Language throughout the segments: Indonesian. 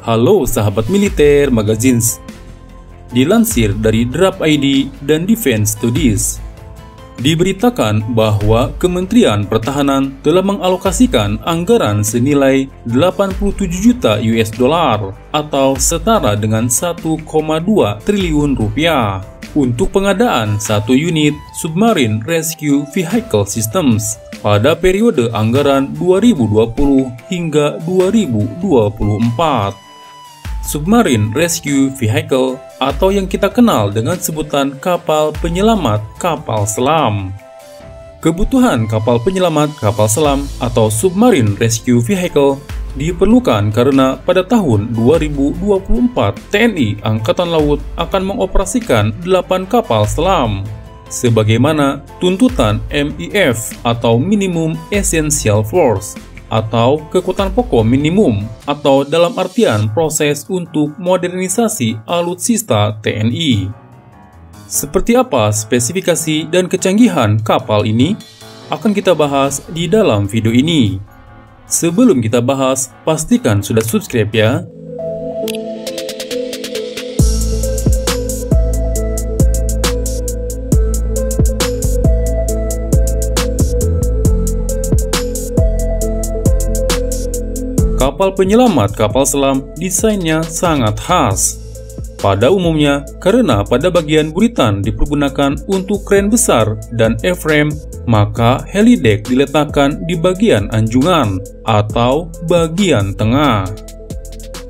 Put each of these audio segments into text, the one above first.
Halo sahabat militer magazines. Dilansir dari Draft ID dan Defense Studies, diberitakan bahwa Kementerian Pertahanan telah mengalokasikan anggaran senilai 87 juta US dollar atau setara dengan 1,2 triliun rupiah untuk pengadaan satu unit Submarine Rescue Vehicle Systems pada periode anggaran 2020 hingga 2024. Submarine Rescue Vehicle atau yang kita kenal dengan sebutan kapal penyelamat kapal selam. Kebutuhan kapal penyelamat kapal selam atau Submarine Rescue Vehicle diperlukan karena pada tahun 2024 TNI Angkatan Laut akan mengoperasikan 8 kapal selam sebagaimana tuntutan MIF atau Minimum Essential Force atau kekuatan pokok minimum atau dalam artian proses untuk modernisasi alutsista TNI. Seperti apa spesifikasi dan kecanggihan kapal ini akan kita bahas di dalam video ini. Sebelum kita bahas, pastikan sudah subscribe ya. Kapal penyelamat kapal selam desainnya sangat khas. Pada umumnya, karena pada bagian buritan dipergunakan untuk kren besar dan F-frame, maka helideck diletakkan di bagian anjungan atau bagian tengah.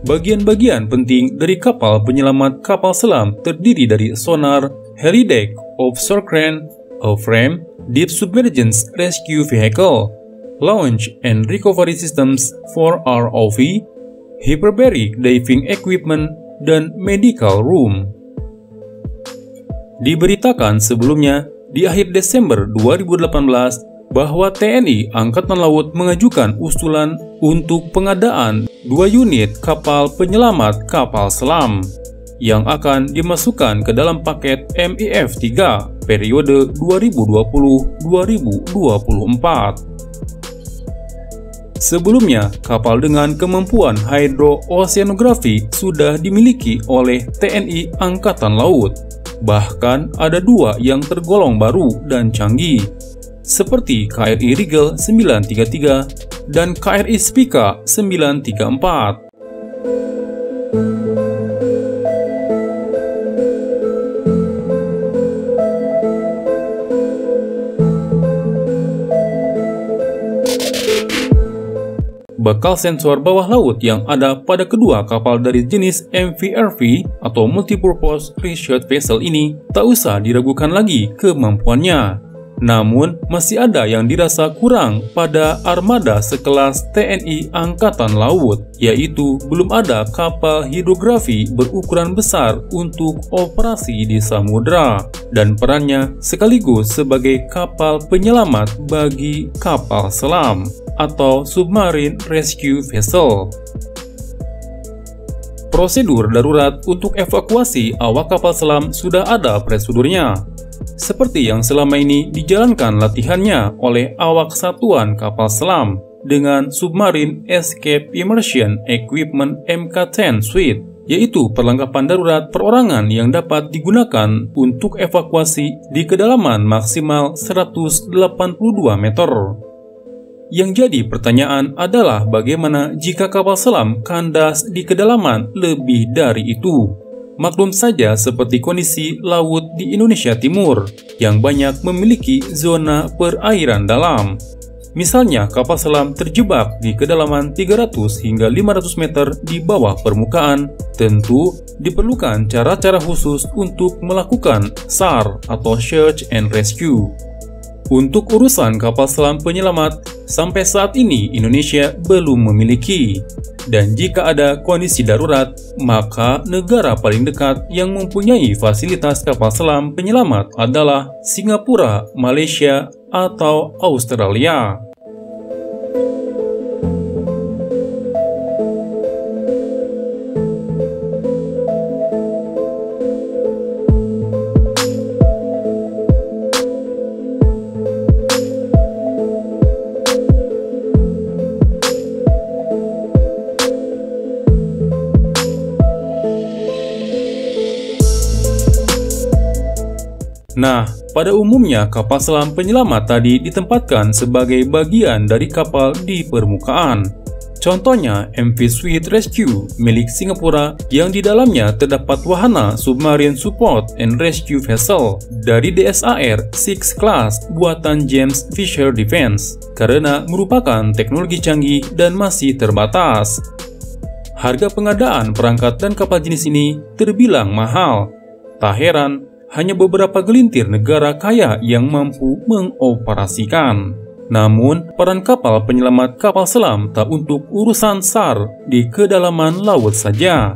Bagian-bagian penting dari kapal penyelamat kapal selam terdiri dari sonar, helideck, offshore crane, A-frame, deep submergence rescue vehicle, launch and recovery systems for ROV, hyperbaric diving equipment, dan medical room. Diberitakan sebelumnya di akhir Desember 2018 bahwa TNI Angkatan Laut mengajukan usulan untuk pengadaan 2 unit kapal penyelamat kapal selam yang akan dimasukkan ke dalam paket MIF 3 periode 2020-2024. Sebelumnya, kapal dengan kemampuan hydrooceanografi sudah dimiliki oleh TNI Angkatan Laut. Bahkan ada 2 yang tergolong baru dan canggih, seperti KRI Rigel 933 dan KRI Spica 934. Bakal sensor bawah laut yang ada pada kedua kapal dari jenis MV-RV atau Multipurpose Research Vessel ini tak usah diragukan lagi kemampuannya. Namun, masih ada yang dirasa kurang pada armada sekelas TNI Angkatan Laut, yaitu belum ada kapal hidrografi berukuran besar untuk operasi di samudra, dan perannya sekaligus sebagai kapal penyelamat bagi kapal selam atau Submarine Rescue Vessel. Prosedur darurat untuk evakuasi awak kapal selam sudah ada prosedurnya, seperti yang selama ini dijalankan latihannya oleh awak satuan kapal selam dengan Submarine Escape Immersion Equipment MK-10 Suite, yaitu perlengkapan darurat perorangan yang dapat digunakan untuk evakuasi di kedalaman maksimal 182 meter. Yang jadi pertanyaan adalah bagaimana jika kapal selam kandas di kedalaman lebih dari itu? Maklum saja seperti kondisi laut di Indonesia Timur yang banyak memiliki zona perairan dalam. Misalnya kapal selam terjebak di kedalaman 300 hingga 500 meter di bawah permukaan, tentu diperlukan cara-cara khusus untuk melakukan SAR atau Search and Rescue. Untuk urusan kapal selam penyelamat, sampai saat ini Indonesia belum memiliki. Dan jika ada kondisi darurat, maka negara paling dekat yang mempunyai fasilitas kapal selam penyelamat adalah Singapura, Malaysia, atau Australia. Nah, pada umumnya kapal selam penyelamat tadi ditempatkan sebagai bagian dari kapal di permukaan. Contohnya MV Swift Rescue milik Singapura yang di dalamnya terdapat wahana Submarine Support and Rescue Vessel dari DSAR 6 Class buatan James Fisher Defence karena merupakan teknologi canggih dan masih terbatas. Harga pengadaan perangkat dan kapal jenis ini terbilang mahal. Tak heran, hanya beberapa gelintir negara kaya yang mampu mengoperasikan. Namun, peran kapal penyelamat kapal selam tak untuk urusan SAR di kedalaman laut saja.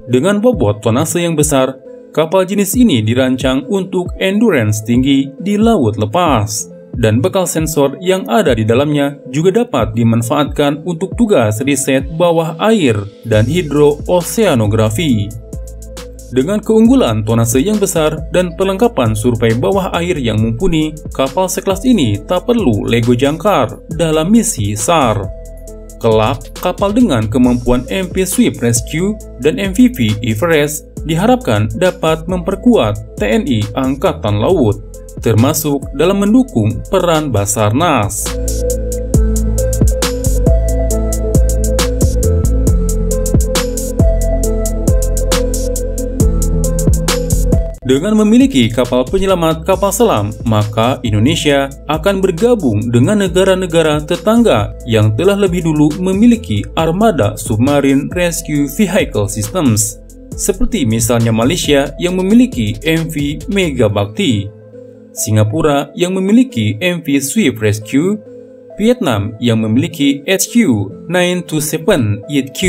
Dengan bobot tonase yang besar, kapal jenis ini dirancang untuk endurance tinggi di laut lepas. Dan bekal sensor yang ada di dalamnya juga dapat dimanfaatkan untuk tugas riset bawah air dan hidrooseanografi. Dengan keunggulan tonase yang besar dan perlengkapan survei bawah air yang mumpuni, kapal sekelas ini tak perlu lego jangkar dalam misi SAR. Kelak, kapal dengan kemampuan MV Swift Rescue dan MVV Everest diharapkan dapat memperkuat TNI Angkatan Laut, termasuk dalam mendukung peran Basarnas. Dengan memiliki kapal penyelamat kapal selam, maka Indonesia akan bergabung dengan negara-negara tetangga yang telah lebih dulu memiliki armada Submarine Rescue Vehicle Systems, seperti misalnya Malaysia yang memiliki MV Megabakti, Singapura yang memiliki MV Swift Rescue, Vietnam yang memiliki HQ-927-8Q,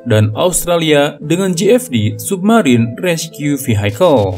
dan Australia dengan JFD Submarine Rescue Vehicle.